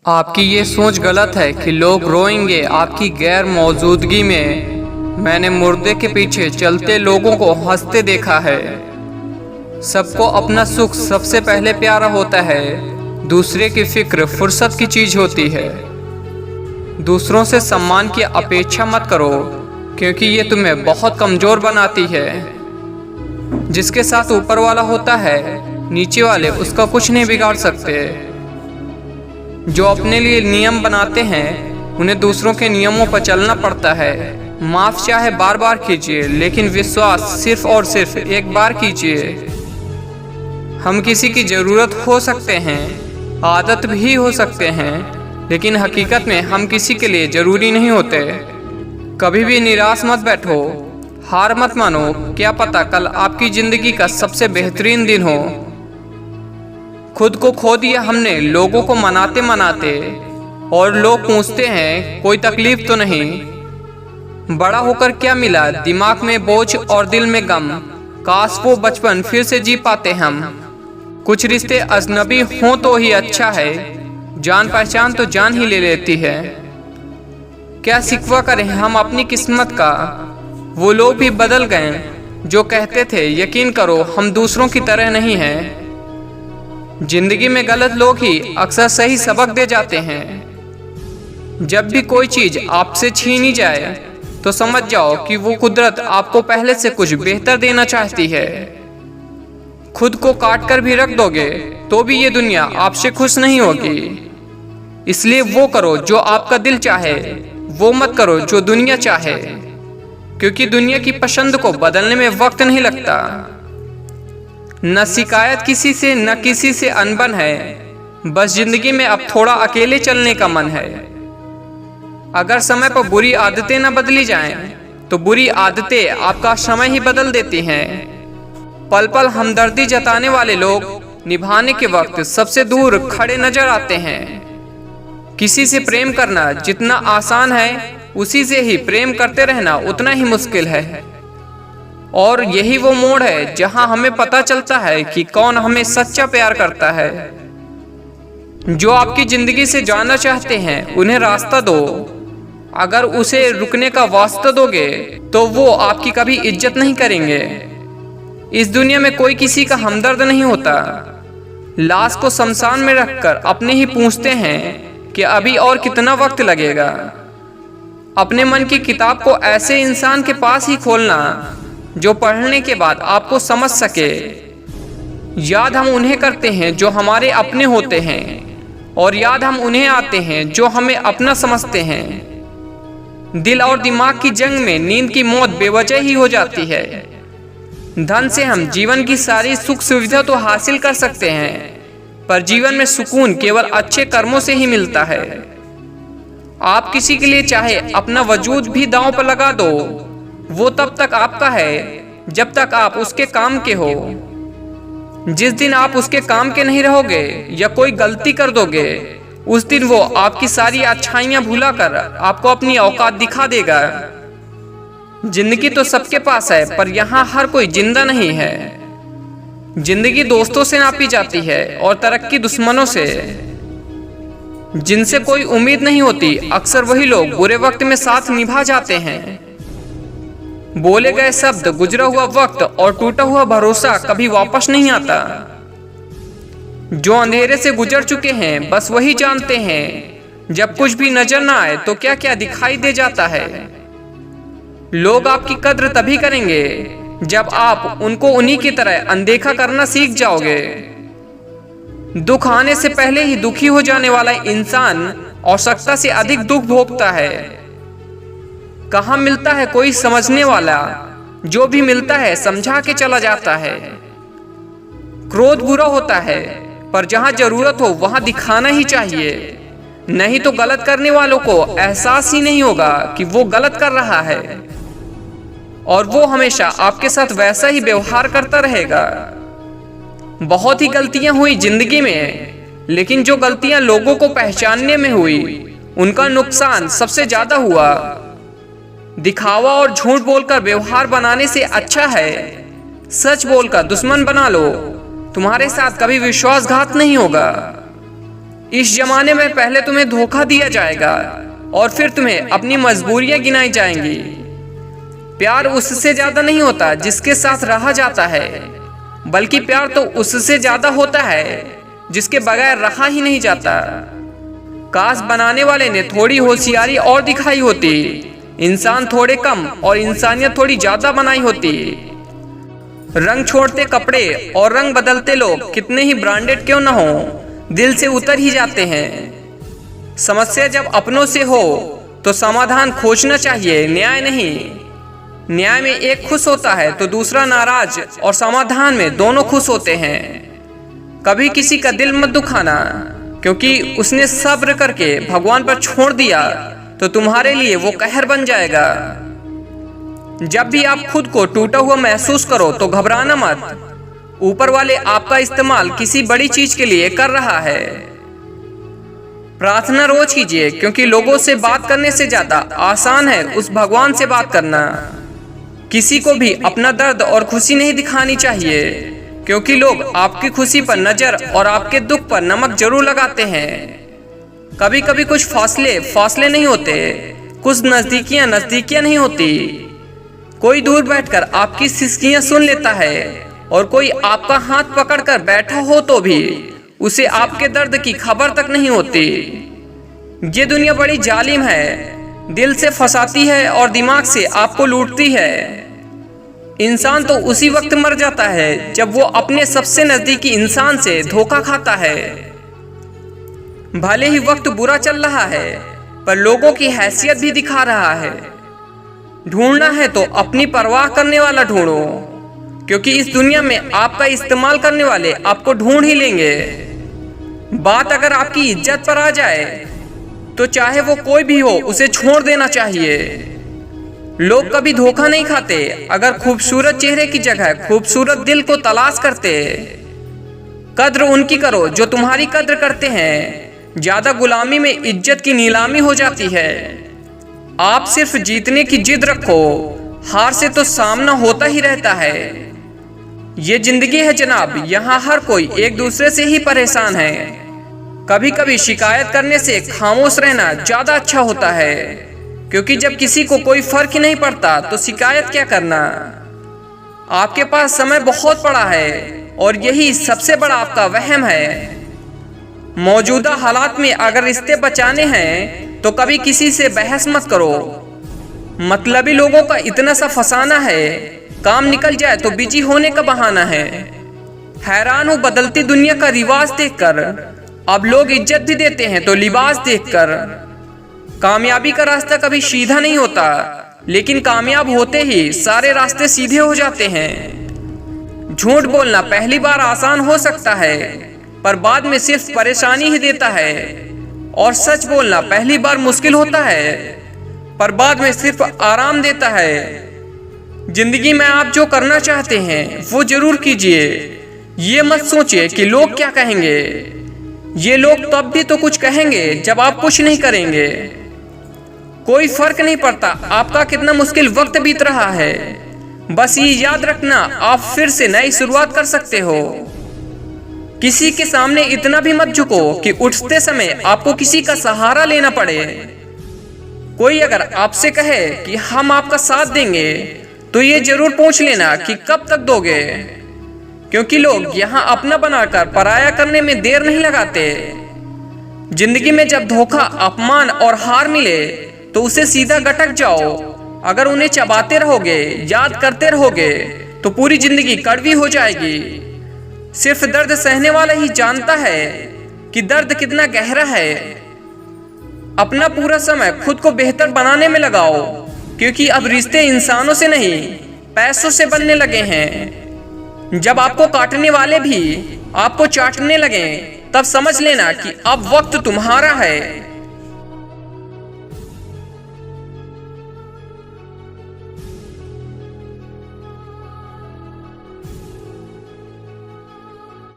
आपकी ये सोच गलत है कि लोग रोएंगे आपकी गैर मौजूदगी में। मैंने मुर्दे के पीछे चलते लोगों को हंसते देखा है। सबको अपना सुख सबसे पहले प्यारा होता है, दूसरे की फिक्र फुर्सत की चीज होती है। दूसरों से सम्मान की अपेक्षा मत करो, क्योंकि ये तुम्हें बहुत कमजोर बनाती है। जिसके साथ ऊपर वाला होता है, नीचे वाले उसका कुछ नहीं बिगाड़ सकते। जो अपने लिए नियम बनाते हैं, उन्हें दूसरों के नियमों पर चलना पड़ता है। माफ चाहे बार बार कीजिए, लेकिन विश्वास सिर्फ और सिर्फ एक बार कीजिए। हम किसी की जरूरत हो सकते हैं, आदत भी हो सकते हैं, लेकिन हकीकत में हम किसी के लिए जरूरी नहीं होते। कभी भी निराश मत बैठो, हार मत मानो। क्या पता कल आपकी जिंदगी का सबसे बेहतरीन दिन हो। खुद को खो दिया हमने लोगों को मनाते मनाते, और लोग पूछते हैं कोई तकलीफ तो नहीं। बड़ा होकर क्या मिला, दिमाग में बोझ और दिल में गम। काश वो बचपन फिर से जी पाते हम। कुछ रिश्ते अजनबी हों तो ही अच्छा है, जान पहचान तो जान ही ले लेती है। क्या शिकवा करें हम अपनी किस्मत का, वो लोग भी बदल गए जो कहते थे यकीन करो हम दूसरों की तरह नहीं हैं। जिंदगी में गलत लोग ही अक्सर सही सबक दे जाते हैं। जब भी कोई चीज आपसे छीनी जाए तो समझ जाओ कि वो कुदरत आपको पहले से कुछ बेहतर देना चाहती है। खुद को काट कर भी रख दोगे तो भी ये दुनिया आपसे खुश नहीं होगी। इसलिए वो करो जो आपका दिल चाहे, वो मत करो जो दुनिया चाहे, क्योंकि दुनिया की पसंद को बदलने में वक्त नहीं लगता। न शिकायत किसी से, न किसी से अनबन है, बस जिंदगी में अब थोड़ा अकेले चलने का मन है। अगर समय पर बुरी आदतें न बदली जाएं, तो बुरी आदतें आपका समय ही बदल देती हैं। पल पल हमदर्दी जताने वाले लोग निभाने के वक्त सबसे दूर खड़े नजर आते हैं। किसी से प्रेम करना जितना आसान है, उसी से ही प्रेम करते रहना उतना ही मुश्किल है। और यही वो मोड़ है जहां हमें पता चलता है कि कौन हमें सच्चा प्यार करता है। जो आपकी जिंदगी से जाना चाहते हैं, उन्हें रास्ता दो। अगर उसे रुकने का वास्ता दोगे तो वो आपकी कभी इज्जत नहीं करेंगे। इस दुनिया में कोई किसी का हमदर्द नहीं होता। लाश को शमशान में रखकर अपने ही पूछते हैं कि अभी और कितना वक्त लगेगा। अपने मन की किताब को ऐसे इंसान के पास ही खोलना जो पढ़ने के बाद आपको समझ सके। याद हम उन्हें करते हैं जो हमारे अपने होते हैं, और याद हम उन्हें आते हैं जो हमें अपना समझते हैं। दिल और दिमाग की जंग में नींद की मौत बेवजह ही हो जाती है। धन से हम जीवन की सारी सुख सुविधा तो हासिल कर सकते हैं, पर जीवन में सुकून केवल अच्छे कर्मों से ही मिलता है। आप किसी के लिए चाहे अपना वजूद भी दांव पर लगा दो, वो तब तक आपका है जब तक आप उसके काम के हो। जिस दिन आप उसके काम के नहीं रहोगे या कोई गलती कर दोगे, उस दिन वो आपकी सारी अच्छाइयां भुलाकर आपको अपनी औकात दिखा देगा। जिंदगी तो सबके पास है, पर यहाँ हर कोई जिंदा नहीं है। जिंदगी दोस्तों से नापी जाती है और तरक्की दुश्मनों से। जिनसे कोई उम्मीद नहीं होती, अक्सर वही लोग बुरे वक्त में साथ निभा जाते हैं। बोले गए शब्द, गुजरा हुआ वक्त और टूटा हुआ भरोसा कभी वापस नहीं आता। जो अंधेरे से गुजर चुके हैं, बस वही जानते हैं जब कुछ भी नजर ना आए तो क्या क्या दिखाई दे जाता है। लोग आपकी कद्र तभी करेंगे जब आप उनको उन्हीं की तरह अनदेखा करना सीख जाओगे। दुख आने से पहले ही दुखी हो जाने वाला इंसान आवश्यकता से अधिक दुख भोगता है। कहाँ मिलता है कोई समझने वाला, जो भी मिलता है समझा के चला जाता है। क्रोध बुरा होता है, पर जहां जरूरत हो वहां दिखाना ही चाहिए, नहीं तो गलत करने वालों को एहसास ही नहीं होगा कि वो गलत कर रहा है, और वो हमेशा आपके साथ वैसा ही व्यवहार करता रहेगा। बहुत ही गलतियां हुई जिंदगी में, लेकिन जो गलतियां लोगों को पहचानने में हुई, उनका नुकसान सबसे ज्यादा हुआ। दिखावा और झूठ बोलकर व्यवहार बनाने से अच्छा है सच बोलकर दुश्मन बना लो। तुम्हारे साथ कभी विश्वासघात नहीं होगा। इस जमाने में पहले तुम्हें धोखा दिया जाएगा और फिर तुम्हें अपनी मजबूरियां गिनाई जाएंगी। प्यार उससे ज्यादा नहीं होता जिसके साथ रहा जाता है, बल्कि प्यार तो उससे ज्यादा होता है जिसके बगैर रहा ही नहीं जाता। काश बनाने वाले ने थोड़ी होशियारी और दिखाई होती, इंसान थोड़े कम और इंसानियत थोड़ी ज्यादा बनाई होती। रंग छोड़ते कपड़े और रंग बदलते लोग कितने ही ब्रांडेड क्यों ना हो, दिल से उतर ही जाते हैं। समस्या जब अपनों से हो तो समाधान खोजना चाहिए, न्याय नहीं। न्याय में एक खुश होता है तो दूसरा नाराज, और समाधान में दोनों खुश होते हैं। कभी किसी का दिल मत दुखाना, क्योंकि उसने सब्र करके भगवान पर छोड़ दिया तो तुम्हारे लिए वो कहर बन जाएगा। जब भी आप खुद को टूटा हुआ महसूस करो तो घबराना मत, ऊपर वाले आपका इस्तेमाल किसी बड़ी चीज के लिए कर रहा है। प्रार्थना रोज कीजिए, क्योंकि लोगों से बात करने से ज्यादा आसान है उस भगवान से बात करना। किसी को भी अपना दर्द और खुशी नहीं दिखानी चाहिए, क्योंकि लोग आपकी खुशी पर नजर और आपके दुख पर नमक जरूर लगाते हैं। कभी कभी कुछ फासले नहीं होते, कुछ नजदीकियां नहीं होती। कोई दूर बैठकर आपकी सिसकियां सुन लेता है, और कोई आपका हाथ पकड़कर बैठा हो तो भी उसे आपके दर्द की खबर तक नहीं होती। ये दुनिया बड़ी जालिम है, दिल से फंसाती है और दिमाग से आपको लूटती है। इंसान तो उसी वक्त मर जाता है जब वो अपने सबसे नजदीकी इंसान से धोखा खाता है। भले ही वक्त बुरा चल रहा है, पर लोगों की हैसियत भी दिखा रहा है। ढूंढना है तो अपनी परवाह करने वाला ढूंढो, क्योंकि इस दुनिया में आपका इस्तेमाल करने वाले आपको ढूंढ ही लेंगे। बात अगर आपकी इज्जत पर आ जाए तो चाहे वो कोई भी हो उसे छोड़ देना चाहिए। लोग कभी धोखा नहीं खाते अगर खूबसूरत चेहरे की जगह खूबसूरत दिल को तलाश करते। कद्र उनकी करो जो तुम्हारी कद्र करते हैं। ज्यादा गुलामी में इज्जत की नीलामी हो जाती है। आप सिर्फ जीतने की जिद रखो, हार से तो सामना होता ही रहता है। ये जिंदगी है जनाब, यहाँ हर कोई एक दूसरे से ही परेशान है। कभी कभी शिकायत करने से खामोश रहना ज्यादा अच्छा होता है, क्योंकि जब किसी को कोई फर्क ही नहीं पड़ता तो शिकायत क्या करना। आपके पास समय बहुत पड़ा है और यही सबसे बड़ा आपका वहम है। मौजूदा हालात में अगर रिश्ते बचाने हैं तो कभी किसी से बहस मत करो। मतलबी लोगों का इतना सा फसाना है, काम निकल जाए तो बिजी होने का बहाना है। हैरान हूँ बदलती दुनिया का रिवाज देखकर, अब लोग इज्जत भी देते हैं तो लिबास देखकर। कामयाबी का रास्ता कभी सीधा नहीं होता, लेकिन कामयाब होते ही सारे रास्ते सीधे हो जाते हैं। झूठ बोलना पहली बार आसान हो सकता है, पर बाद में सिर्फ परेशानी ही देता है। और सच बोलना पहली बार मुश्किल होता है, पर बाद में सिर्फ आराम देता है। जिंदगी में आप जो करना चाहते हैं वो जरूर कीजिए। ये मत सोचिए कि लोग क्या कहेंगे। ये लोग तब भी तो कुछ कहेंगे जब आप कुछ नहीं करेंगे। कोई फर्क नहीं पड़ता आपका कितना मुश्किल वक्त बीत रहा है, बस ये याद रखना आप फिर से नई शुरुआत कर सकते हो। किसी के सामने इतना भी मत झुको कि उठते समय आपको किसी का सहारा लेना पड़े। कोई अगर आपसे कहे कि हम आपका साथ देंगे तो ये जरूर पूछ लेना कि कब तक दोगे, क्योंकि लोग यहाँ अपना बनाकर पराया करने में देर नहीं लगाते। जिंदगी में जब धोखा, अपमान और हार मिले तो उसे सीधा गटक जाओ। अगर उन्हें चबाते रहोगे, याद करते रहोगे तो पूरी जिंदगी कड़वी हो जाएगी। सिर्फ दर्द सहने वाला ही जानता है कि दर्द कितना गहरा है। अपना पूरा समय खुद को बेहतर बनाने में लगाओ, क्योंकि अब रिश्ते इंसानों से नहीं पैसों से बनने लगे हैं। जब आपको काटने वाले भी आपको चाटने लगे तब समझ लेना कि अब वक्त तुम्हारा है।